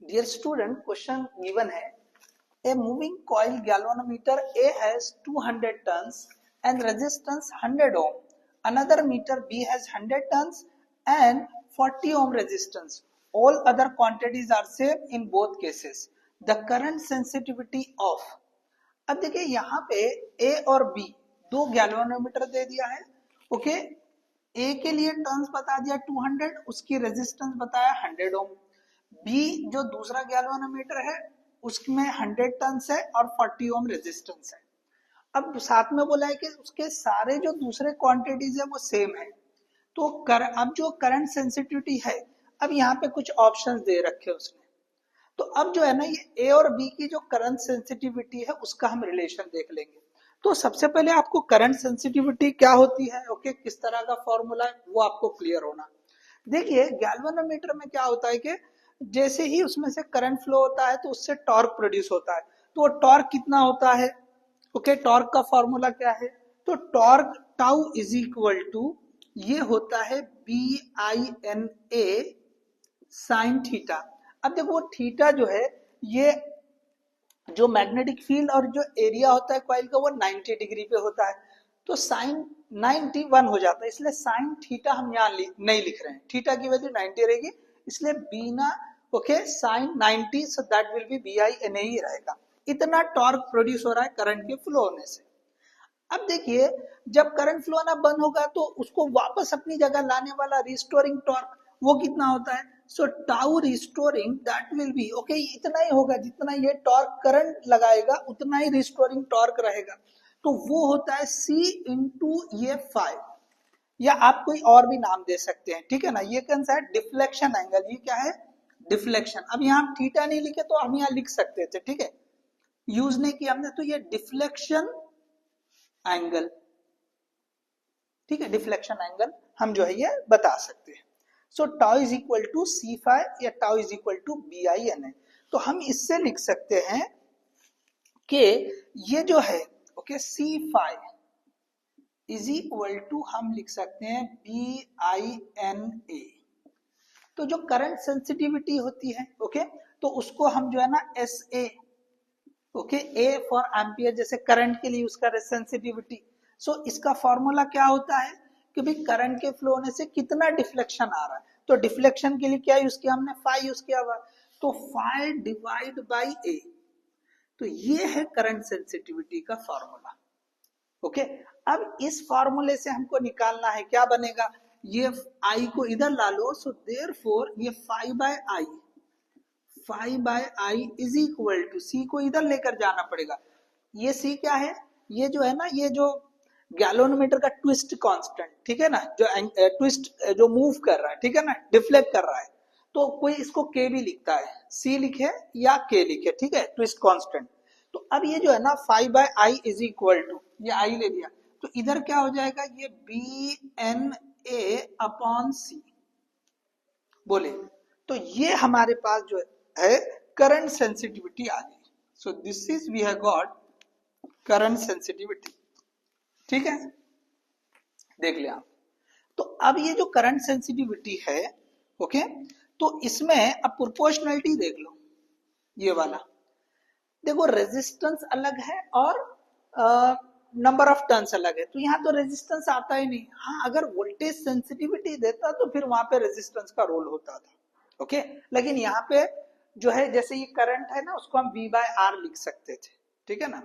Dear student, question given है a moving coil galvanometer A has 200 tons and resistance 100 ohm. Another meter B has 100 tons and 40 ohm resistance. All other quantities are same in both cases. The current sensitivity of. अब देखिए यहाँ पे A और B दो galvanometer दे दिया है. Okay, A के लिए टर्न्स बता दिया 200, उसकी रेजिस्टेंस बताया 100 ओम. B जो दूसरा गैल्वेनोमीटर है उसमें 100 टर्न्स है और 40 ओम रेजिस्टेंस है. अब साथ में बोला है कि उसके सारे जो दूसरे क्वांटिटीज है वो सेम है. तो अब जो करंट सेंसिटिविटी है, अब यहाँ पे कुछ ऑप्शंस दे रखे उसने. तो अब जो है ना, ये ए और बी की जो करंट सेंसिटिविटी है उसका हम रिलेशन देख लेंगे. तो सबसे पहले आपको करंट सेंसिटिविटी क्या होती है, ओके, किस तरह का फॉर्मूला है वो आपको क्लियर होना. देखिए गैल्वेनोमीटर में क्या होता है कि जैसे ही उसमें से करंट फ्लो होता है तो उससे टॉर्क प्रोड्यूस होता है. तो वो टॉर्क कितना होता है, ओके, टॉर्क का फॉर्मूला क्या है. तो torque tau is equal to, ये होता है BINA साइन थीटा. अब देखो वो थीटा जो है, ये जो मैग्नेटिक फील्ड और जो एरिया होता है कॉइल का वो 90 डिग्री पे होता है. तो साइन 91 हो जाता है, इसलिए साइन थीटा हम यहाँ नहीं लिख रहे हैं. थीटा की वैल्यू 90 रहेगी, इसलिए बीना okay sine 90, so that will be BINA ही रहेगा. इतना टॉर्क प्रोड्यूस हो रहा है करंट के फ्लो होने से. अब देखिए जब करंट फ्लो आना बंद होगा तो उसको वापस अपनी जगह लाने वाला रिस्टोरिंग टॉर्क वो कितना होता है. सो tau restoring that will B, okay, इतना ही होगा जितना ये टॉर्क करंट लगाएगा उतना ही रिस्टोरिंग टॉर्क रहेगा. तो वो होता है C इंटू ये 5, या आप कोई और भी नाम दे सकते हैं, ठीक है ना. ये कौन सा है, डिफ्लेक्शन एंगल. ये क्या है, डिफ्लेक्शन. अब यहाँ हम थीटा नहीं लिखे तो हम यहाँ लिख सकते थे, ठीक है, यूज नहीं किया हमने. तो ये डिफ्लेक्शन एंगल, ठीक है, डिफ्लेक्शन एंगल हम जो है ये बता सकते हैं. So tau is equal to C5 या tau is equal to BINA. तो हम इससे लिख सकते हैं कि ये जो है, okay, C5 is equal to हम लिख सकते हैं BINA. तो जो करंट सेंसिटिविटी होती है, ओके, तो उसको हम जो है ना SA, okay, A for ampere, जैसे करंट के लिए उसका सेंसिटिविटी. सो इसका फॉर्मूला क्या होता है कि भाई करंट के फ्लो होने से कितना डिफ्लेक्शन आ रहा है. तो डिफ्लेक्शन के लिए क्या यूज किया हमने, फाई यूज किया हुआ. तो फाई डिवाइड बाई A. तो ये है करंट सेंसिटिविटी का फॉर्मूला. ओके, अब इस फॉर्मूले से हमको निकालना है क्या बनेगा, ये I को इधर ला लो. सो देयरफॉर ये 5/I, 5/I is equal to C को इधर लेकर जाना पड़ेगा. ये C क्या है, ये जो है ना, ये जो गैल्वेनोमीटर का ट्विस्ट कांस्टेंट, ठीक है ना, जो ट्विस्ट जो मूव कर रहा है, ठीक है ना, डिफ्लेक्ट कर रहा है. तो कोई इसको K भी लिखता है, C लिखे या K लिखे, ठीक है, ट्विस्ट कांस्टेंट. तो अब ये जो है ना 5/I इज इक्वल टू, ये I ले लिया तो इधर क्या हो जाएगा, ये BNA अपॉन C बोले. तो ये हमारे पास जो है करंट सेंसिटिविटी आ गई. So this is we have got current sensitivity, ठीक है, देख लिया. तो अब ये जो करंट सेंसिटिविटी है, ओके, तो इसमें अब प्रोपोर्शनलिटी देख लो. ये वाला देखो, रेजिस्टेंस अलग है और नंबर ऑफ टर्न्स अलग है. तो यहाँ तो रेजिस्टेंस आता ही नहीं. हाँ, अगर वोल्टेज सेंसिटिविटी देता तो फिर वहां पे रेजिस्टेंस का रोल होता था, ओके. लेकिन यहाँ पे जो है, जैसे ये करंट है ना, उसको हम V/R लिख सकते थे, ठीक है ना.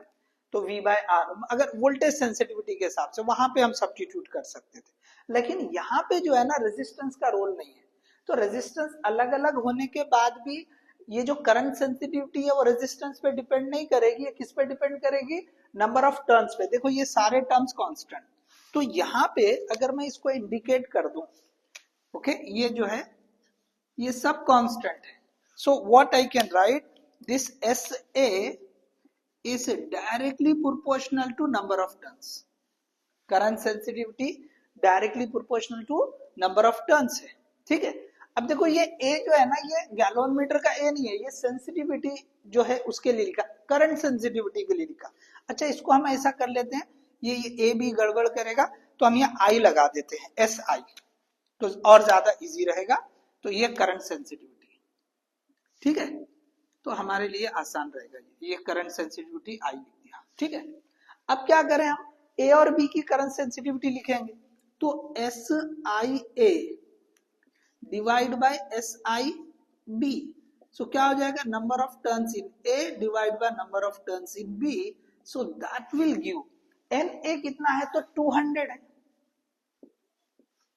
तो V/R अगर वोल्टेज सेंसिटिविटी के हिसाब से वहां पे हम सब्स्टिट्यूट कर सकते थे. लेकिन यहाँ पे जो है ना, रेजिस्टेंस का रोल नहीं है. तो रेजिस्टेंस अलग अलग होने के बाद भी ये जो करंट सेंसिटिविटी है वो रेजिस्टेंस पे डिपेंड नहीं करेगी. ये किस पे डिपेंड करेगी, नंबर ऑफ टर्न्स पे. देखो ये सारे टर्म्स कांस्टेंट. तो यहाँ पे अगर मैं इसको इंडिकेट कर दूं, ओके, ये जो है ये सब कांस्टेंट है. So what I can write, this SA is directly proportional to number of turns. Current sensitivity directly proportional to number of turns है, ठीक है. अब देखो ये A जो है ना, ये गैल्वेनोमीटर का A नहीं है, ये सेंसिटिविटी जो है उसके लिए लिखा, करंट सेंसिटिविटी के लिए लिखा. अच्छा, इसको हम ऐसा कर लेते हैं, ये A भी गड़बड़ करेगा तो हम यहाँ I लगा देते हैं, SI, तो और ज्यादा इजी रहेगा. तो ये करंट सेंसिटिविटी, ठीक है. तो हमारे लिए आसान रहेगा। ये करंट सेंसिटिविटी आई लिख दिया, ठीक है। अब क्या करें हम, ए और बी की करंट सेंसिटिविटी लिखेंगे, तो S I A divide by S I B, so क्या हो जाएगा, number of turns in A divide by number of turns in B, so that will give N A कितना है तो 200 है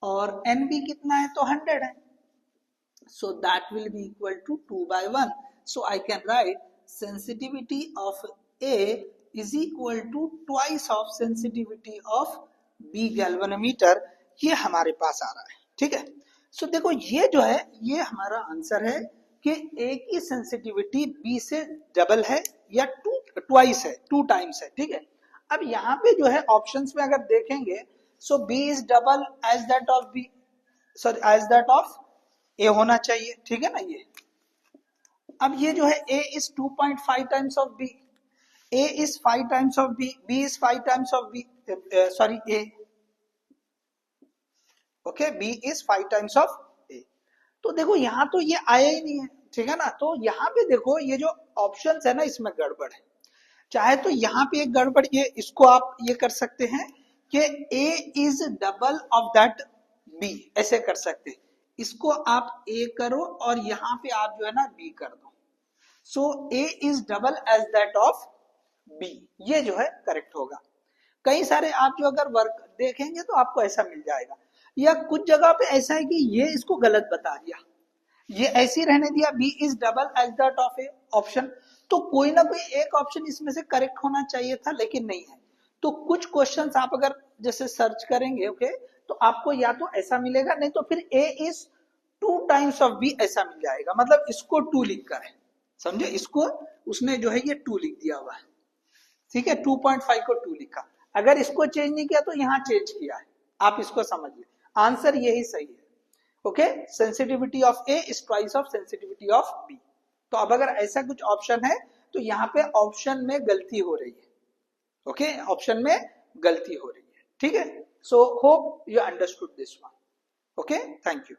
और एन बी कितना है तो 100 है, so that will be equal to 2 by 1. So I can write sensitivity of A is equal to twice of sensitivity of B galvanometer. ये हमारे पास आ रहा है, ठीक है। सो देखो ये जो है ये हमारा आंसर है कि A की सेंसिटिविटी B से डबल है या ट्वाइस है, 2 टाइम्स है, ठीक है। अब यहाँ पे जो है ऑप्शंस में अगर देखेंगे, so B is double as that of B, sorry as that of A होना चाहिए, ठीक है ना। ये अब ये जो है A is 2.5 times of B, A is 5 times of B, B is 5 times of B, sorry A, okay, B is 5 times of A. तो देखो यहाँ तो ये आया ही नहीं है, ठीक है ना। तो यहाँ पे देखो ये जो ऑप्शंस है ना इसमें गड़बड़ है। चाहे तो यहाँ पे एक गड़बड़, ये इसको आप ये कर सकते हैं कि A is double of that B, ऐसे कर सकते हैं। इसको आप ए करो और यहाँ पे आप जो है ना बी कर दो, so A is double as that of B, ये जो है करेक्ट होगा। कई सारे आप जो अगर वर्क देखेंगे तो आपको ऐसा मिल जाएगा, या कुछ जगह पे ऐसा है कि ये इसको गलत बता दिया, ये ऐसी रहने दिया B is double as that of A option, तो कोई ना कोई एक ऑप्शन इसमें से करेक्ट होना चाहिए था लेकिन नहीं है। तो कुछ क्वेश्चंस आप अगर जैसे सर्च करेंगे, ओके, तो आपको या तो ऐसा मिलेगा, नहीं तो फिर ए इज 2 टाइम्स ऑफ बी ऐसा मिल जाएगा, मतलब इसको 2 लिख कर है, समझे, इसको उसने जो है ये 2 लिख दिया हुआ है, ठीक है, 2.5 को 2 लिखा। अगर इसको चेंज नहीं किया तो यहाँ चेंज किया है, आप इसको समझिए, आंसर यही सही है। Okay, sensitivity of A is twice of sensitivity of B. तो अब अगर ऐसा कुछ ऑप्शन है तो यहाँ पे ऑप्शन में गलती हो रही है, ओके, ऑप्शन में गलती हो रही है, ठीक है। So hope you understood this one, okay, thank you.